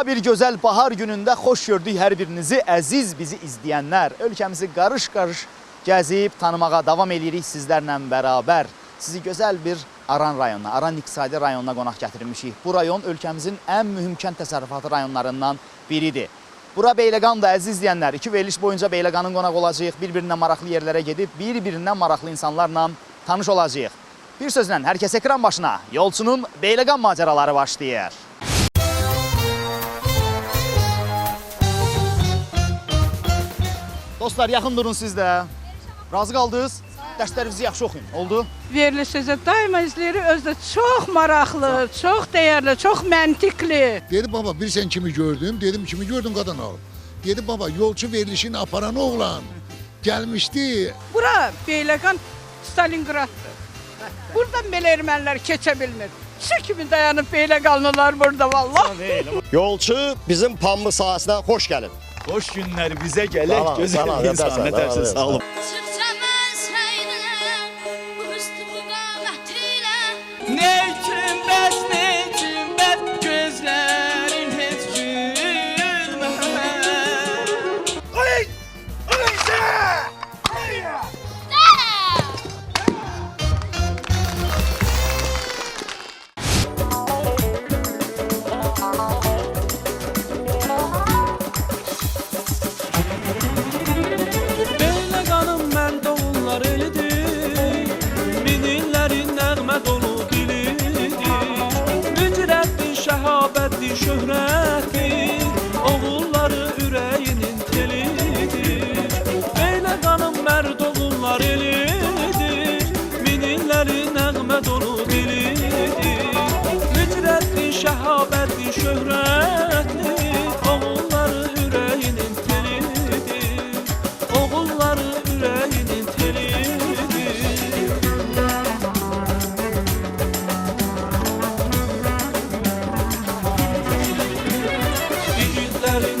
bir gözəl bahar günündə xoş gördük hər birinizi, əziz bizi izləyənlər. Ölkəmizi qarış-qarış gəzib tanımağa davam edirik sizlərlə bərabər. Sizi gözəl bir Aran rayonuna, Aran iqtisadi rayonuna qonaq gətirmişik. Bu rayon ölkəmizin ən mühüm kənd təsərrüfatı rayonlarından biridir. Bura Beyləqandır, əziz izləyənlər. 2 veriliş boyunca Beyləqanın qonaq olacağıq, bir-birindən maraqlı yerlərə gedib, bir-birindən maraqlı insanlarla tanış olacağıq. Bir sözlə, hər kəs ekran başına, yolçunun Beyləqan macəraları başlayır. Dostlar, yaxın durun siz də. Razı qaldınız? Dərslərinizi yaxşı oxuyun. Oldu? Verilişəcə daima izləyirik, özü də çox maraqlı, çox dəyərli, çox məntiqli. Dedi baba, bilirsən kimi gördüm? Dedim kimi gördüm qadan al. Dedi baba, yolçu verilişini aparan oğlan gəlmişdi. Bura Beyləqan Stalingraddır. Buradan belə ermənilər keçə bilmir. Şu kimi dayanıb Beyləqanlılar burada vallahi. Yolçu bizim Pamlı sahəsinə xoş gəlin. Xoş günlər bizə gələk, gözəl insan, nə tərsin, sağ olun. Şöhrəti, oğulları ürəyinin telidir. Beyləqanın mərd oğullar elidir, minilləri nəğmə dolu dilidir. Mücrətli, şəhabətli, şöhrətli, oğulları ürəyinin telidir. Oğulları ürəyinin telidir.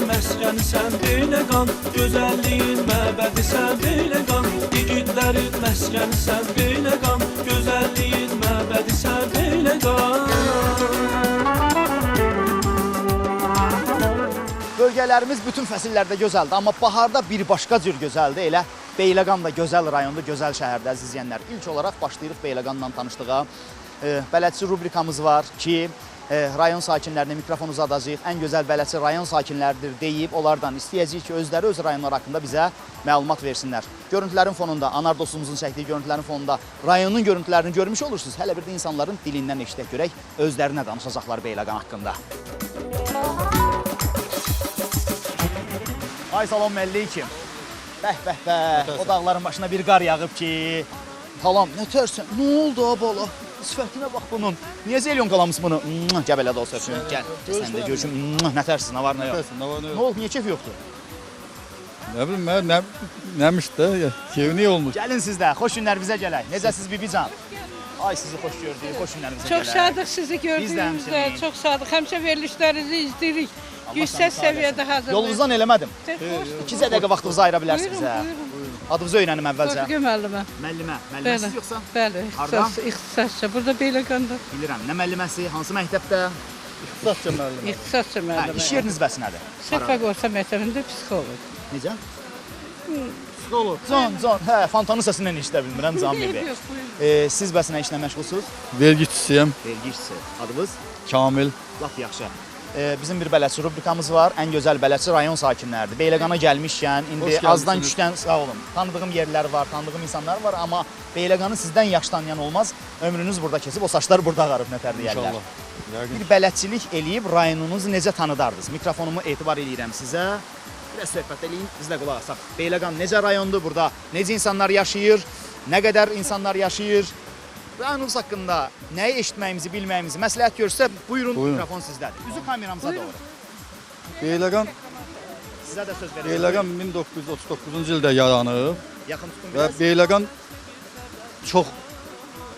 Məskəni sən Beyləqan, gözəlliyin məbədi sən Beyləqan. Yiğidlərin məskəni sən Beyləqan, gözəlliyin məbədi sən Beyləqan. Bölgələrimiz bütün fəsillərdə gözəldir, amma baharda bir başqa cür gözəldir. Elə Beyləqan da gözəl rayonda, gözəl şəhərdə əziz izləyənlər. İlk olaraq başlayırıq Beyləqanla tanışlığa. Bələdçi rubrikamız var ki, rayon sakinlərinə mikrofon uzadacağıq, ən gözəl bələdçi rayon sakinləridir deyib, onlardan istəyəcəyik ki, özləri öz rayonlar haqqında bizə məlumat versinlər. Görüntülərin fonunda, Anar dostumuzun çəkdiyi görüntülərin fonunda rayonun görüntülərini görmüş olursunuz. Hələ bir də insanların dilindən eşidək görək, özlərinə danışacaqlar Beyləqan haqqında. Ay salam məllikim. Bəh, o dağların başına bir qar yağıb ki, talam, nə tərsən, nə oldu abala? Sifətinə bax bunun. Niyə zəlyon qalamız bunu? Gəbələ də olsa üçün. Gəl, sən də görüşüm. Nə tərsin, nə var, nə yox? Nə oldu, niyə keyfi yoxdur? Nə bilim, nəmiş də, keyfini olmuş. Gəlin siz də, xoş günlər bizə gələk. Necəsiz Bibican? Ay, sizi xoş gördük, xoş günlər bizə gələk. Çox şadıq sizi gördüyümüzdə, çox şadıq. Həmişə verilişlərinizi izləyirik. Yüksək səviyyədə hazırlayırıq. Yolunuzdan eləmədim. 2 dəqiqə vaxtınızı ayıra bilərsiniz. Adınızı öyrənim əvvəlcə. Tofiqə müəllimə. Müəlliməsiz yoxsa? Bəli, ixtisasca. Burada Beyləqanda. Bilirəm, nə müəlliməsi, hansı məktəbdə? İxtisasca müəllimə. İxtisasca müəllimə. İş yeriniz bəs nədir? Səfəq Orta Məktəbində psixoloq. Necə? Psixoloq. Can, fantanın səsindən işdə bilmirəm, Can bibi. Siz bəs nə işlə məşğulsuz? Vergi işçisiyəm. Vergi işçisi. Adınız? Kamil. Lap yaxşı. Bizim bir bələdçi rubrikamız var. Ən gözəl bələdçi rayon sakinləridir. Beyləqana gəlmişkən, indi azdan küçdən sağ olun. Tanıdığım yerlər var, tanıdığım insanlar var, amma Beyləqanı sizdən yaxşı tanıyan olmaz. Ömrünüz burada keçib, o saçlar burada ağarıb nətər deyərlər. Bir bələdçilik eləyib rayonunuzu necə tanıdardınız? Mikrofonumu etibar edirəm sizə. Biraz söhbət eləyin, biz də qulaq asaq. Beyləqan necə rayondur burada? Necə insanlar yaşayır? Nə qədər insanlar yaşayır? Rayonumuz haqqında nəyi eşitməyimizi, bilməyimizi məsləhət görsə, buyurun, mikrofon sizdədir. Üzü kameramıza doğru. Beyləqan Sizə də söz verirəm. Beyləqan 1939-cu ildə yaranıb. Yaxın tutun Və biraz. Beyləqan çox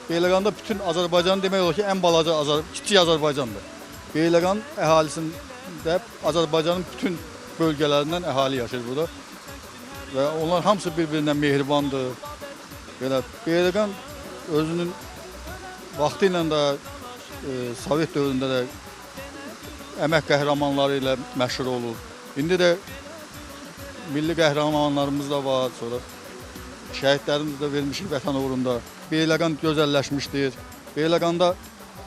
Beyləqanda bütün Azərbaycan demək olar ki, ən balaca kiçik Azərbaycandır. Beyləqan əhalisində Azərbaycanın bütün bölgələrindən əhali yaşayır burada. Və onlar hamısı bir-birindən mehribandır. Belə Beyləqan özünün vaxtı ilə də Sovet dövründə də əmək qəhrəmanları ilə məşhur olur. İndi də milli qəhrəmanlarımız da var, sonra şəhidlərimiz də vermişik vətən uğrunda. Beyləqan gözəlləşmişdir. Beyləqanda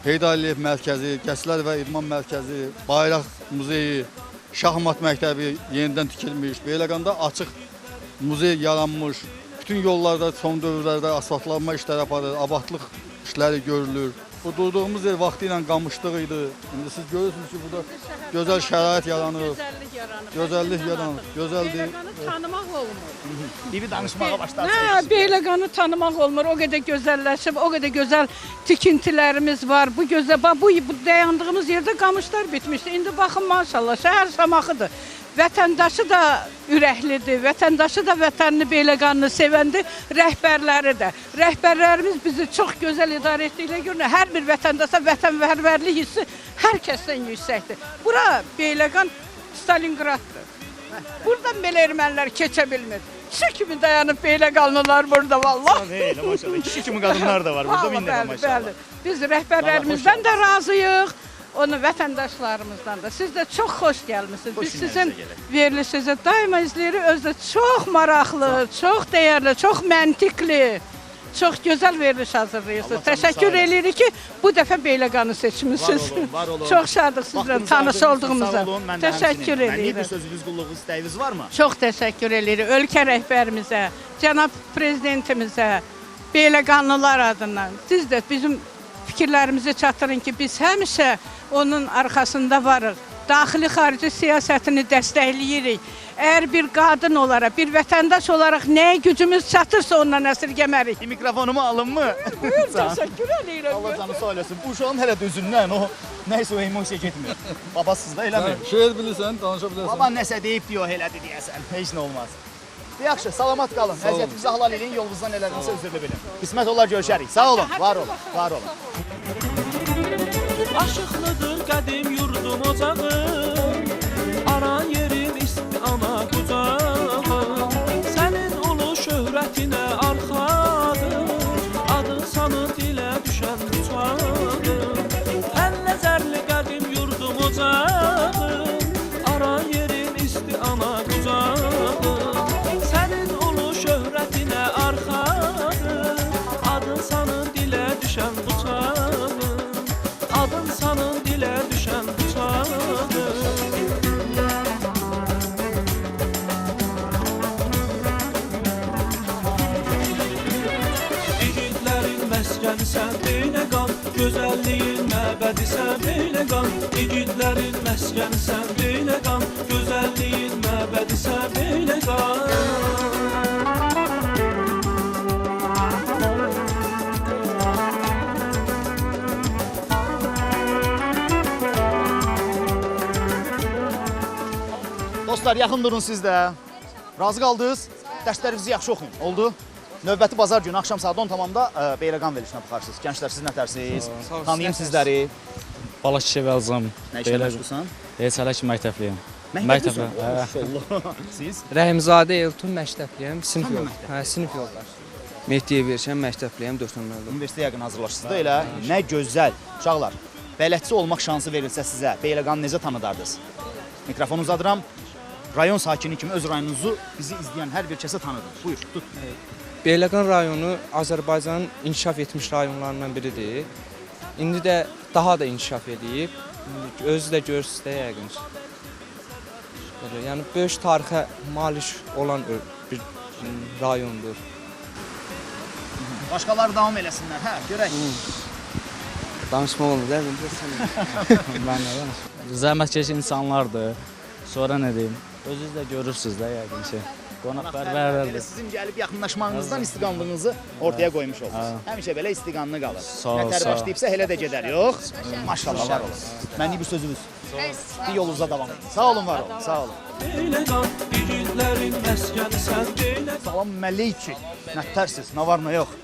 Heydar Əliyev mərkəzi, Gənclər və İdman mərkəzi, Bayraq muzeyi, Şahmat məktəbi yenidən tikilmiş. Beyləqanda açıq muzey yaranmış. Bütün yollarda son dövrlərdə asfaltlanma işləri aparılır, abadlıq işləri görülür. Bu durduğumuz yer vaxtı ilə qamışlıq idi. İndi siz görürsünüz ki, burada gözəl şərait yaranır. Gözəllik yaranır. Gözəldir. Beyləqanı tanımaq olmur. Bir danışmağa başlarsınız. Hə, Beyləqanı tanımaq olmur. O qədər gözəlləşib, o qədər gözəl tikintilərimiz var. Bu gözəl, bu dayandığımız yerdə qamışlar bitmişdi. İndi baxın maşallah, şəhər şamaxıdır. Vətəndaşı da ürəklidir, vətəndaşı da vətənini, Beyləqanını sevəndir, rəhbərləri də. Rəhbərlərimiz bizi çox gözəl idarə etdiyinə görə hər bir vətəndaşa vətənpərvərlik hissi hər kəsdən yüksəkdir. Bura Beyləqan Stalingraddır. Buradan belə ermənilər keçə bilmir. Kişi kimi dayanıb Beyləqanlılar burada vallah. Elə maşallah. Kişi kimi qadınlar da var burada minlərlə maşallah. Bəli. Biz rəhbərlərimizdən də razıyıq. Onu vətəndaşlarımızdan da. Siz də çox xoş gəlmisiniz. Biz sizin verilişinizi daima izləyirik. Özdə çox maraqlı, çox dəyərli, çox məntiqli, çox gözəl veriliş hazırlayırsınız. Təşəkkür edirik ki, bu dəfə Beyləqanı seçmisiniz. Var olun. Çox şadıq sizlə tanış olduğumuza. Sağ olun, mən də Təşəkkür həmçinin. Mən bir edirik. sözünüz, qulluğunuz, istəyiniz varmı? Çox təşəkkür edirik ölkə rəhbərimizə, cənab prezidentimizə, Beyləqanlılar adından. Siz də bizim fikirlərimizi çatdırın ki, biz həmişə onun arxasında varıq. Daxili xarici siyasətini dəstəkləyirik. Əgər bir qadın olaraq, bir vətəndaş olaraq nəyə gücümüz çatırsa ondan əsirgəmərik. Mikrofonumu alınmı? Buyur, təşəkkür edirəm. Allah canı sağ eləsin. Bu uşağın hələ də üzündən o nəysə o emosiya getmir. Babasız da eləmir. Şeir bilirsən, danışa bilərsən. Baba nəsə deyib diyor, elədi deyəsən. Heç nə olmaz. Yaxşı, salamat qalın. Əziyyətimizi halal edin, yolunuzdan elədinizsə özürlü bilin. Qismət olar görüşərik. Sağ olun, var olun, var olun. Aşıqlıdır qədim yurdum ocağım, aran yerim isti ana qucağım. Sənin ulu şöhrətinə arxadır, adın sanı dilə düşən uçağım. Əllə zərli qədim yurdum ocağım, aran yerim isti ana qucağım. Sənin ulu şöhrətinə arxadır, adın sanı dilə düşən uçağım. Adın sanın dilə düşən bıçağıdır. İgidlərin məskəni sən Beyləqan, gözəlliyin məbədi sən Beyləqan. İgidlərin məskəni sən Beyləqan, gözəlliyin məbədi sən Beyləqan. Dostlar, yaxın durun siz də. Razı qaldınız? Dərslərinizi yaxşı oxuyun. Oldu? Növbəti bazar günü axşam saat 10 tamamda Beyləqan verilişinə baxarsınız. Gənclər, siz nətərsiniz? Tanıyım sizləri. Balaq Şevəlzam. Nə işlə məşğulsan? Heç hələ ki məktəbliyəm. Məktəblisən? Maşallah. Siz? Rəhimzadə Elton məktəbliyəm, sinif Sən də yol. məktəb? Hə, sinif yoldaş. Mehdiyə verişəm məktəbliyəm 4 nömrəli. Universitetə yəqin hazırlaşırsınız da elə. Nə gözəl. Uşaqlar, bələdçi olmaq şansı verilsə sizə Beyləqanı necə tanıdardınız? Mikrofonu uzadıram. Rayon sakini kimi öz rayonunuzu bizi izləyən hər bir kəsə tanıdın. Buyur, tut. Beyləqan rayonu Azərbaycanın inkişaf etmiş rayonlarından biridir. İndi də daha da inkişaf edib. Özü də görürsünüz də yəqin. Belə, yəni böyük tarixə malik olan bir rayondur. Başqaları davam eləsinlər. Hə, görək. Danışmaq olmur, da Mən nə danışım? Zəhmətkeş insanlardır. Sonra nə deyim? Özünüz də görürsünüz də yəqin ki. Qonaqpərvərlərdir. Sizin gəlib yaxınlaşmağınızdan istiqanlığınızı ortaya qoymuş olursunuz. Həmişə belə istiqanlı qalır. Sağ ol, Nətər sağ ol. başlayıbsa elə də gedər. Yox. Maşallah var olun. Mənlik bir sözünüz. Bir yolunuza davam edin. Sağ olun, var olun. Sağ olun. Beyləqan, igidlərin məskəni sən Beyləqan. Salam məleyki. Nətərsiz? Nə var, nə yox?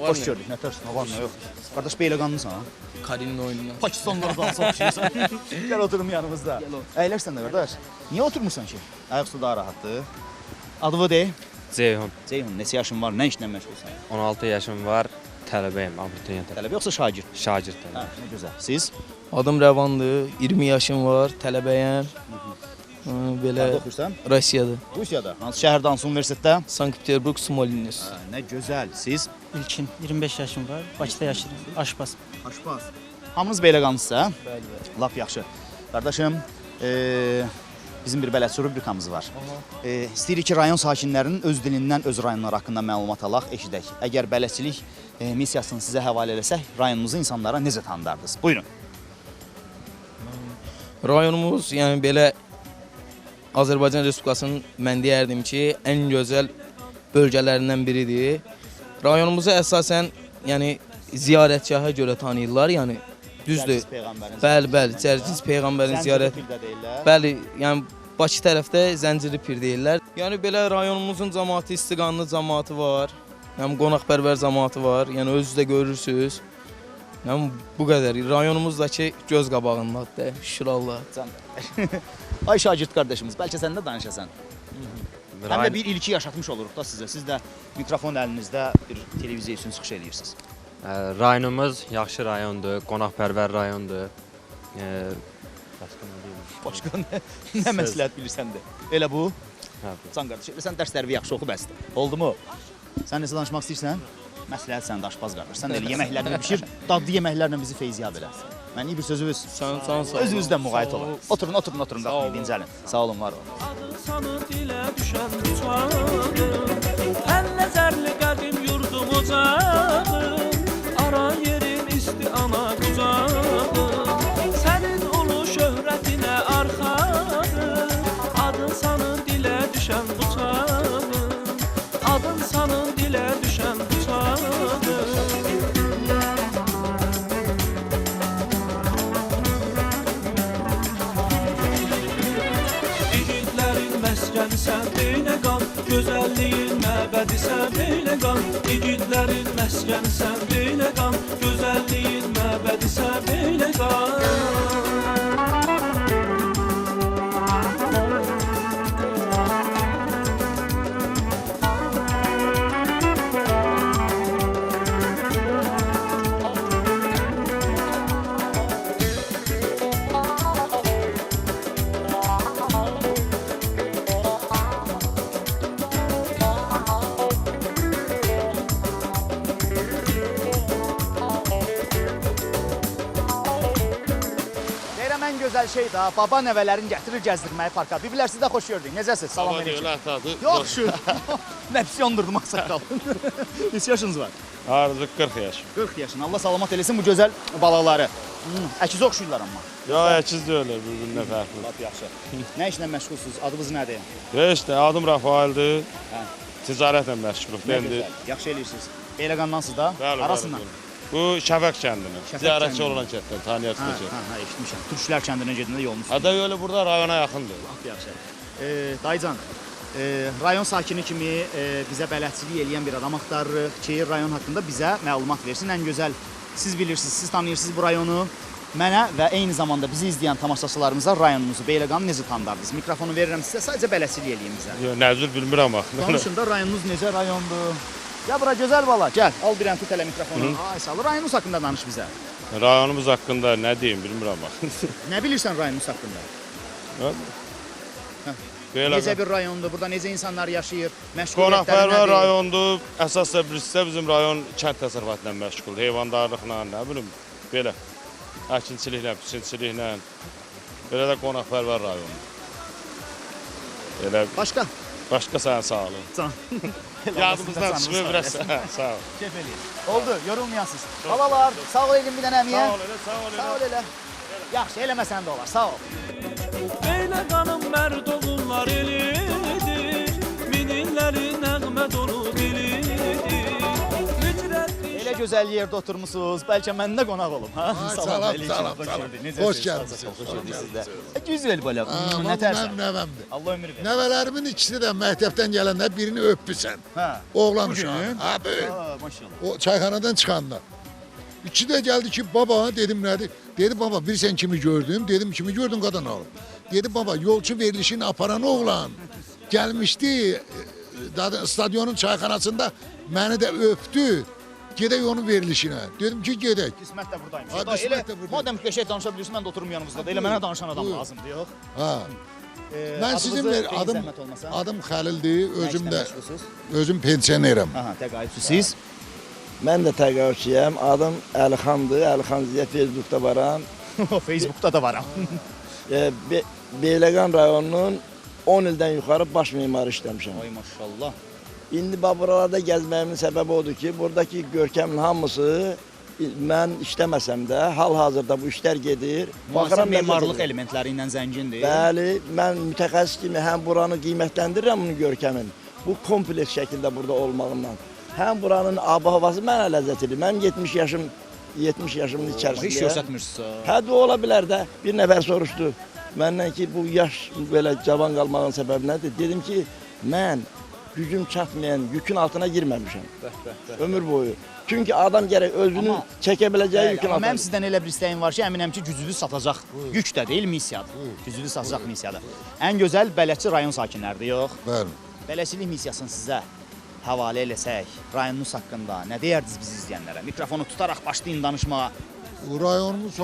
Hoş gördük. Nətərsiz? Nə var, nə yox? Qardaş Beyləqanlısan ha? Karinin oyunundan. Pakistanlılara dansı oxşuyursan. Gəl oturum yanımızda. Əylərsən də qardaş. Niyə oturmursan ki? Ayaq üstə daha rahatdır. Adını de. Ceyhun. Ceyhun, neçə yaşın var? Nə işlə məşğulsan? 16 yaşım var. Tələbəyəm, abituriyent. Tələbə yoxsa şagird? Şagird Hə, tələbə. nə gözəl. Siz Adım Rəvandır, 20 yaşım var, tələbəyəm. Belə harda oxuyursan? Rusiyada, Rusiyada. Hansı şəhərdə, hansı universitetdə? Sankt-Peterburg, Smolens. Hə, nə gözəl. Siz İlkin 25 yaşım var. Bakıda yaşayıram. Aşpaz. aşpaz. Hamınız Beyləqanlısınız, hə? Bəli. Lap yaxşı. Qardaşım, bizim bir bələdçi rubrikamız var. İstəyirik ki, rayon sakinlərinin öz dilindən öz rayonları haqqında məlumat alaq, eşidək. Əgər bələdçilik missiyasını sizə həvalə eləsək, rayonumuzu insanlara necə tanıdardınız? Buyurun. Rayonumuz, yəni belə Azərbaycan Respublikasının mən deyərdim ki, ən gözəl bölgələrindən biridir. Rayonumuzu əsasən, yəni ziyarətgaha görə tanıyırlar, yəni düzdür. Cərgis Peyğəmbərin. Bəli, Cərgis Peyğəmbərin ziyarət. Zəncirli pildə deyirlər. Bəli, yəni Bakı tərəfdə Zəncirli Pir deyirlər. Yəni belə rayonumuzun cəmaatı istiqanlı cəmaatı var. Yəni qonaqpərvər cəmaatı var. Yəni özünüz də görürsüz. Yəni bu qədər. Rayonumuzdakı göz qabağındadır. Şükür Allah. Ay şagird qardaşımız, bəlkə sən də danışasan. Həm də bir ilki yaşatmış oluruq da sizə. Siz də mikrofon əlinizdə bir televiziya üçün çıxış edirsiniz. Rayonumuz yaxşı rayondur, qonaqpərvər rayondur. Başqa nə məsləhət bilirsən də. Elə bu? Hə. Can qardaş, elə sən dərsləri yaxşı oxu bəsdir. Oldu mu? Sən nəsə danışmaq istəyirsən? Məsləhət səndə aşpaz qardaş. Sən elə yeməklərini bişir, dadlı yeməklərlə bizi feyziyab elə. Mən iyi bir sözünüz. Özünüzdən müğayət olun. Oturun, baxın, dincəlin. Sağ olun, var olun. Adın sanır dilə düşən uçağım Ən nəzərli qədim yurdum ocağım Ara yerin isti ana qucağım Sənin ulu şöhrətinə arxadım Adın sanır dilə düşən uçağım Adın sanır dilə düşən uçağım Məskəni sən beylə qal, gözəlliyin məbədi sən beylə qal. İgidlərin məskəni sən beylə qal, gözəlliyin məbədi sən beylə qal. Ən gözəl şey də baba nəvələrin gətirir gəzdirməyi parka. Biblər siz də xoş gördük. Necəsiz? Salam aleyküm. Yaxşı. Nəfs yandırdım ağsaqqal. Neçə yaşınız var? Artıq 40 yaş. 40 yaşın. Allah salamat eləsin bu gözəl balaları. Əkiz oxşuyurlar amma. Ya əkiz deyirlər bir-birinə fərqli. Lap yaxşı. Nə işlə məşğulsunuz? Adınız nədir? İşte adım Rafaeldir. Hə. Ticarətlə məşğuluq. Nə gözəl. Yaxşı eləyirsiniz. Beyləqandansınız da? Arasından. Bu Şəfəq kəndinin. Şəfəq Ziyarətçi kəndinin. olan kənddən, tanıyırsınız ki. Hə, eşitmişəm. Türklər kəndinə gedəndə yolunuz. Ada yolu burada rayona yaxındır. Lap yaxşı. Dayıcan, rayon sakini kimi bizə bələdçilik eləyən bir adam axtarırıq ki, rayon haqqında bizə məlumat versin. Ən gözəl siz bilirsiniz, siz tanıyırsınız bu rayonu. Mənə və eyni zamanda bizi izləyən tamaşaçılarımıza rayonumuzu, Beyləqanı necə tanıdardınız? Mikrofonu verirəm sizə, sadəcə bələdçilik eləyin bizə. Yox, nəzür bilmirəm axı. Danışın da rayonunuz necə rayondur? Ya bura gözəl bala, gəl, al bir tut elə mikrofonu. Ay sağ ol, rayonunuz haqqında danış bizə. Rayonumuz haqqında nə deyim bilmirəm axı. Nə bilirsən rayonunuz haqqında? Necə bir rayondur, burada necə insanlar yaşayır, məşğuliyyətləri Qonaqpərvər nədir? rayondur. Əsas da bilirsinizsə bizim rayon kənd təsərrüfatla məşğuldur. Heyvandarlıqla, nə bilim, belə. Əkinçiliklə, biçinçiliklə. Belə də qonaqpərvər rayondur. Elə başqa sənə sağ olun. Yadımızdan çıxmıyor biraz. Sağ ol. Keyf eləyin. Oldu, yorulmayasınız. Balalar, sağ ol elin bir dənə əmiyə. Sağ ol elə. Yaxşı, eləməsən də olar, sağ ol. Beyləqanın mərd oğullar elidir, mininləri nəğmə dolu dilidir. Elə gözəl yerdə oturmusunuz, bəlkə mən də qonaq olum, ha? Salam. Hoş gəldiniz. Güzel belə, nə tərsən? Mənim nəvəmdir. Allah ömür versin. Nəvələrimin ikisi də məktəbdən gələndə birini öpmüsən. Hə. Oğlan uşağı. Ha, böyük. Maşallah. O çayxanadan çıxanda. İki də gəldi ki, baba dedim nədir? Dedi baba bilirsən kimi gördüm? Dedim kimi gördün qadan alıb. Dedi baba yolçu verilişini aparan oğlan gəlmişdi stadionun çayxanasında məni də öpdü. gedək onun verilişinə. Dedim ki, gedək. Qismət də buradaymış. Ha, Da, qismət elə də buradaymış. madəm ki, qəşəng danışa bilirsiniz, mən də oturum yanınızda. Elə mənə danışan adam Buyur. lazımdır, yox? Ha. Mən sizin adım Xəlildir, özüm də özüm pensioneram. Aha, təqaüdsüz siz. Mən də təqaüdçüyəm. Adım Əlixandır. Əlixan Ziya Facebookda varam. Facebookda da varam. Beyləqan rayonunun 10 ildən yuxarı baş mimarı işləmişəm. Ay maşallah. İndi buralarda gəzməyimin səbəbi odur ki, buradakı görkəmin hamısı mən işləməsəm də hal-hazırda bu işlər gedir. Baxıram memarlıq elementləri ilə zəngindir. Bəli, mən mütəxəssis kimi həm buranı qiymətləndirirəm bunun görkəmin. Bu kompleks şəkildə burada olmağından. Həm buranın ab-havası mənə ləzzət edir. Mənim 70 yaşımın içərisində. Heç göstərmirsiniz. Hə, bu ola bilər də. Bir nəfər soruşdu məndən ki, bu yaş belə cavan qalmağın səbəbi nədir? Dedim ki, mən gücüm çatmayan yükün altına girməmişəm. Ömür boyu. Çünki adam gərək özünü çəkə biləcəyi yükün altına. Mənim sizdən elə bir istəyim var ki, əminəm ki, gücünüzü satacaq. Yük də deyil, missiyadır. Gücünüzü satacaq missiyadır. Ən gözəl bələdçi rayon sakinləridir, yox? Bəli. Bələdçilik missiyasını sizə həvalə eləsək, rayonunuz haqqında nə deyərdiniz biz izləyənlərə? Mikrofonu tutaraq başlayın danışmağa. Rayonumuz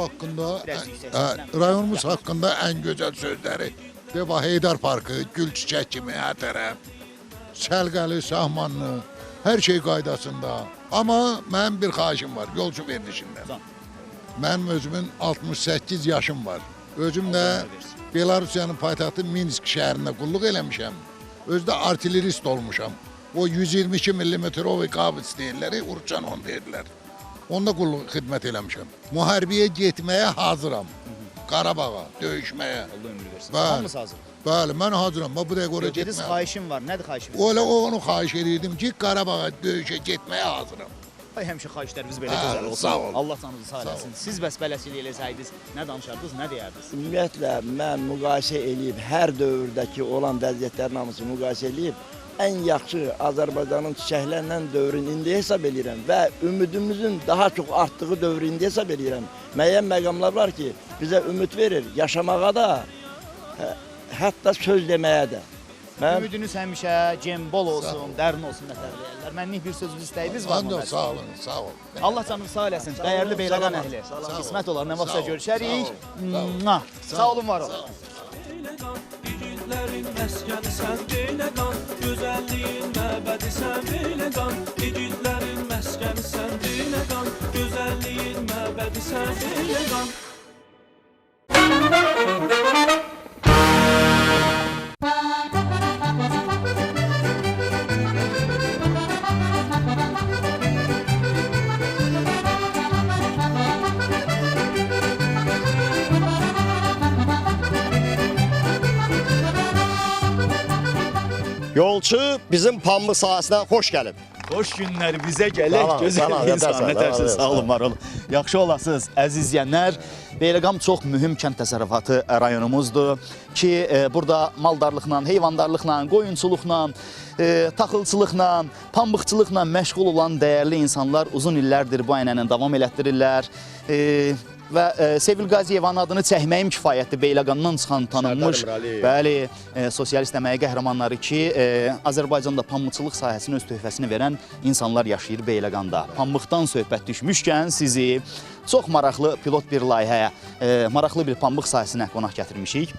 haqqında ən gözəl sözləri Deva Heydar Parkı, Gül Çiçək kimi hər tərəf, Səlqəli, Sahmanlı, hər şey qaydasında. Amma mənim bir xahişim var, yolcu verilişindən. Mənim özümün 68 yaşım var. Özüm də Belarusiyanın paytaxtı Minsk şəhərində qulluq eləmişəm. Özdə artillerist olmuşam. O 122 mm qabıç deyirlər, Urcan onu deyirlər. Onda qulluq xidmət eləmişəm. Müharibəyə getməyə hazıram. Qarabağa, döyüşməyə. Allah ömür versin. Bəli. Hamınız hazır. Bəli, mən hazıram. Bu dəqiqə oraya Dediniz, getməyəm. xahişim var. Nədir xahişiniz? Öyle onu xahiş edirdim ki, Qarabağa döyüşə getməyə hazıram. Ay, həmişə xahişləriniz belə gözəl olsun. Sağ ol. Allah canınızı sağ eləsin. Siz bəs bələdçilik eləsəydiniz, nə danışardınız, nə deyərdiniz? Ümumiyyətlə, mən müqayisə eləyib, hər dövrdəki olan vəziyyətlərin hamısı müqayisə eləyib, ən yaxşı Azərbaycanın çiçəklənən dövrünü indi hesab edirəm və ümidimizin daha çox artdığı dövrü indi hesab edirəm. Müəyyən məqamlar var ki, bizə ümid verir, yaşamağa da, hətta söz deməyə də. Ümidiniz həmişə cembol olsun, dərin olsun nətərləyərlər. Mənlik bir sözünüz istəyiniz var mı? Sağ olun, sağ ol. Allah canınızı sağ eləsin. Dəyərli Beyləqan əhli. Qismət olar, nə vaxtsa görüşərik. Sağ olun, var olun. İgidlərin məskəni sən Beyləqan, gözəlliyin məbədi sən Beyləqan. İgidlərin məskəni sən Beyləqan, gözəlliyin məbədi sən Beyləqan. Yolçu bizim Pambıq sahəsinə xoş gəlib. Xoş günlər bizə gələk, gözəl insan, nətərsiz, sağ olun, var olun. Yaxşı olasınız, əziz izləyənlər. Beyləqam çox mühüm kənd təsərrüfatı rayonumuzdur ki, burada maldarlıqla, heyvandarlıqla, qoyunçuluqla, taxılçılıqla, pambıqçılıqla məşğul olan dəyərli insanlar uzun illərdir bu ənənəni davam elətdirirlər. Və Sevil Qaziyevanın adını çəkməyim kifayətdir. Beyləqandan çıxan tanınmış, bəli, sosialist əməyi qəhrəmanları ki, Azərbaycanda pambıqçılıq sahəsinin öz töhfəsini verən insanlar yaşayır Beyləqanda. Pambıqdan söhbət düşmüşkən sizi çox maraqlı pilot bir layihəyə, maraqlı bir pambıq sahəsinə qonaq gətirmişik.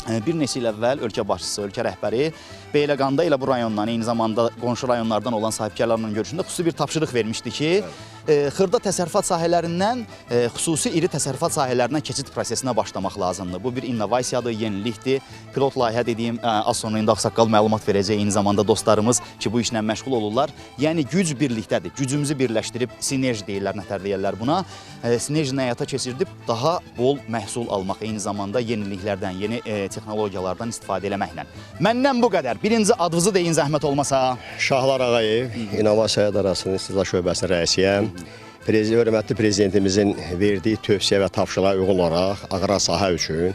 Bir neçə il əvvəl ölkə başçısı, ölkə rəhbəri Beyləqanda elə bu rayondan, eyni zamanda qonşu rayonlardan olan sahibkarlarla görüşündə xüsusi bir tapşırıq vermişdi ki, xırda təsərrüfat sahələrindən xüsusi iri təsərrüfat sahələrinə keçid prosesinə başlamaq lazımdır. Bu bir innovasiyadır, yenilikdir. Pilot layihə dediyim, az sonra indi Ağsaqqal məlumat verəcək, eyni zamanda dostlarımız ki, bu işlə məşğul olurlar. Yəni, güc birlikdədir. Gücümüzü birləşdirib, sinerji deyirlər, nətərləyərlər buna. Sinerjini həyata keçirdib, daha bol məhsul almaq, eyni zamanda yeniliklərdən, yeni texnologiyalardan istifadə eləməklə. Məndən bu qədər. Birinci adınızı deyin, zəhmət olmasa. Şahlar Ağayev, İnnovasiya İdarəsinin İstehsal Şöbəsinin rəisiyəm. Hörmətli prezidentimizin verdiyi tövsiyə və tapşırıqlara uyğun olaraq aqrar sahə üçün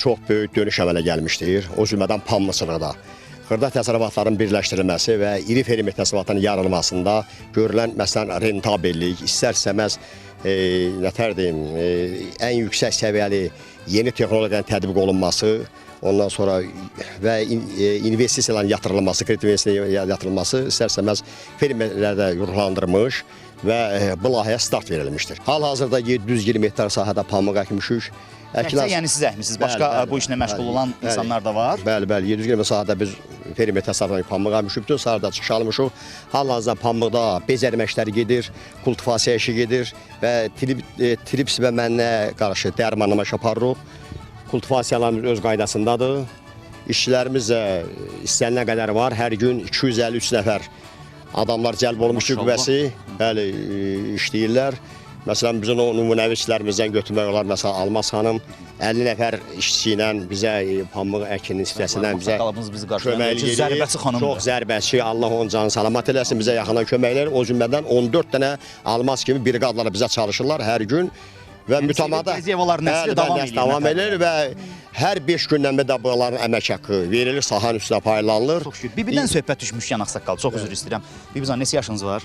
çox böyük dönüş əmələ gəlmişdir. O cümlədən pambıqçılıqda. Xırda təsərrüfatların birləşdirilməsi və iri fermer təsərrüfatının yaranmasında görülən məsələn rentabellik, istər-istəməz nətər deyim, ən yüksək səviyyəli yeni texnologiyanın tətbiq olunması, ondan sonra və investisiyaların yatırılması, kredit investisiyaların yatırılması istər-istəməz fermerlərdə ruhlandırmış və bu layihəyə start verilmişdir. Hal-hazırda 720 hektar sahədə pambıq əkmişik. Təkcə yəni siz əkmisiniz, başqa bu işlə məşğul olan insanlar da var. Bəli, 720 sahədə biz perimetr hesabından pambıq əkmişik, bütün sahədə çıxış almışıq. Hal-hazırda pambıqda bezərmə işləri gedir, kultivasiya işi gedir və trips və mənnə qarşı dərmanlama iş aparırıq. Kultivasiyalarımız öz qaydasındadır. İşçilərimiz də istənilən qədər var. Hər gün 253 nəfər adamlar cəlb olmuş qüvvəsi, bəli, işləyirlər. Məsələn, bizim o nümunəvi işlərimizdən götürmək olar. Məsələn, Almaz xanım 50 nəfər işçi ilə bizə pambıq əkinin sitəsindən bizə kömək edir. Zərbəçi xanımdır. Çox zərbəçi, Allah onun canını salamat eləsin, bizə yaxından kömək edir. O cümlədən 14 dənə Almaz kimi briqadlar bizə çalışırlar hər gün. Və mütəmada davam edir və hər 5 gündən bir də bunların əmək haqqı verilir, sahanın üstünə paylanılır. Çox şükür. Bibidən söhbət düşmüşkən ağsaqqal, çox üzr istəyirəm. Bibizan, neçə yaşınız var?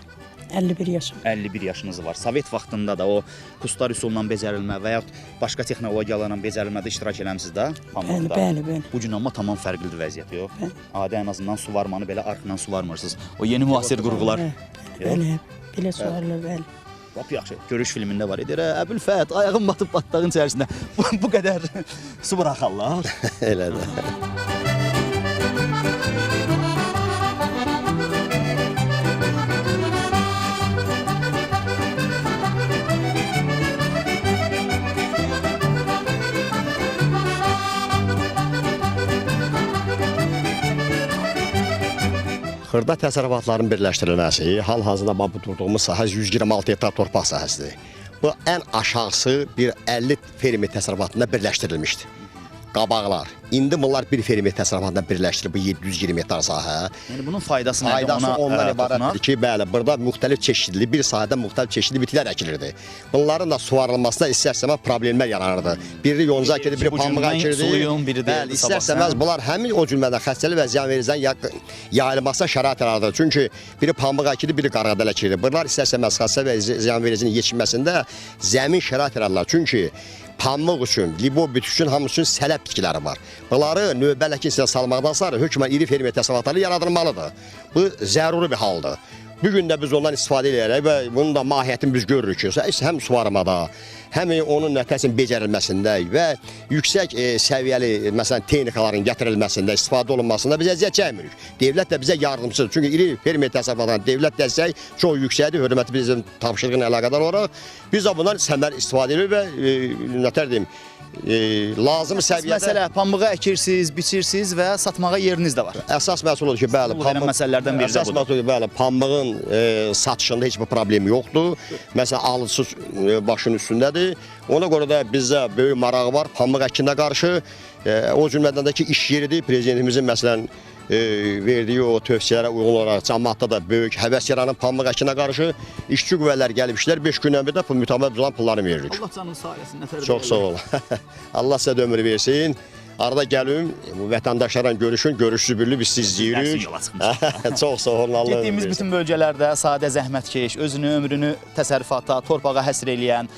51 yaşım. 51 yaşınız var. Sovet vaxtında da o kustar üsulla becərilmə və yaxud başqa texnologiyalarla becərilmədə iştirak eləmisiniz də pambıqda. Bəli. Bu gün amma tamam fərqlidir vəziyyət, yox? Adi ən azından suvarmanı belə arxından suvarmırsınız. O yeni müasir qurğular. Bəli, belə suvarlar, bəli. Lap yaxşı. Görüş filmində var edir. Əbülfət, ayağım batıb batdağın içərisində. Bu qədər su buraxarlar. Elədir. Xırda təsərrüfatların birləşdirilməsi, hal-hazırda bu durduğumuz sahə 126 hektar torpaq sahəsidir. Bu ən aşağısı bir 50 fermer təsərrüfatında birləşdirilmişdir. Qabaqlar. İndi bunlar bir fermer təsərrüfatında birləşdirilib bu 720 hektar sahə. Yəni bunun faydası nədir? Faydası ondan ibarətdir ki, bəli, burada müxtəlif çeşidli, bir sahədə müxtəlif çeşidli bitkilər əkilirdi. Bunların da suvarılmasında istər-istəməz problemlər yaranırdı. Biri yonca əkirdi, biri pambıq əkirdi. Bəli, istər-istəməz bunlar həmin o cümlədən xəstəlik və ziyanvericiden yayılmasına şərait yaradır. Çünki biri pambıq əkirdi, biri qarğadal əkirdi. Bunlar istər-istəməz xəstə və ziyanvericinin yetişməsində zəmin şərait yaradılar. Çünki pambıq üçün, libo bitki üçün hamısı üçün sələb bitkiləri var. Bunları növbəli əkinsinə salmaqdan sonra hökmən iri fermer təsərrüfatları yaradılmalıdır. Bu zəruri bir haldır. Bugün də biz ondan istifadə edərək və bunun da mahiyyətini biz görürük ki, həm suvarmada, həm onun nətəsin becərilməsində və yüksək səviyyəli məsələn texnikaların gətirilməsində, istifadə olunmasında biz əziyyət çəkmirik. Dövlət də bizə yardımçıdır. Çünki iri fermer təsərrüfatlarına dövlət dəstək çox yüksəkdir, hörmətli bizim tapşırığına əlaqədar olaraq. Biz də bundan səmər istifadə edirik və nətər deyim, lazım səviyyədə... Məsələ, pambığı əkirsiniz, biçirsiniz və satmağa yeriniz də var. Əsas məhsul odur ki, bəli, məsələlərdən biri də budur. Əsas bəli, pambığın satışında heç bir problem yoxdur. Məsələn, alıcısı başının üstündədir. Ona görə də bizdə böyük marağı var pambıq əkinə qarşı. O cümlədən də ki, iş yeridir. Prezidentimizin məsələn verdiyi o tövsiyələrə uyğun olaraq cəmiyyətdə də böyük həvəs yaranıb pambıq əkinə qarşı. İşçi qüvvələr gəlib işlər, 5 gündən bir də mütəmməd olan pullarını veririk. Allah canını sağ eləsin. Çox sağ ol. Allah sizə də ömür versin. Arada gəlin, vətəndaşlarla görüşün, görüşsüz birlik biz siz izləyirik. Çox sağ olun, Allah ömür versin. Getdiyimiz bütün bölgələrdə sadə zəhmətkeş, özünü, ömrünü təsərrüfata, torpağa həsr eləyən,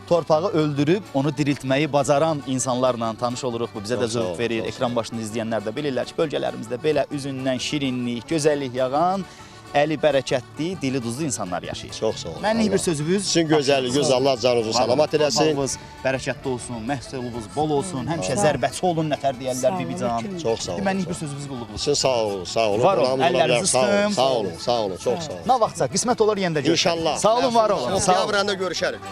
torpağı öldürüb onu diriltməyi bacaran insanlarla tanış oluruq. Bu bizə də zövq verir. Ekran başında izləyənlər də bilirlər ki, bölgələrimizdə belə üzündən şirinlik, gözəllik yağan, əli bərəkətli, dili duzlu insanlar yaşayır. Çox sağ olun. Mənlik bir sözünüz. Sizin gözəlliyiniz, Allah canınızı salamat eləsin. Torpağınız bərəkətli olsun, məhsulunuz bol olsun, həmişə zərbəçi olun, nətər deyərlər Bibican. Çox sağ olun. Mənlik bir sözünüz qulluqlu. Siz sağ olun, sağ olun. Var olun, əllərinizi sıxım. Sağ olun, sağ olun, çox sağ olun. Nə vaxtsa qismət olur yenə də görüşərik. İnşallah. Sağ olun, var olun. Sağ olun. Görüşərik.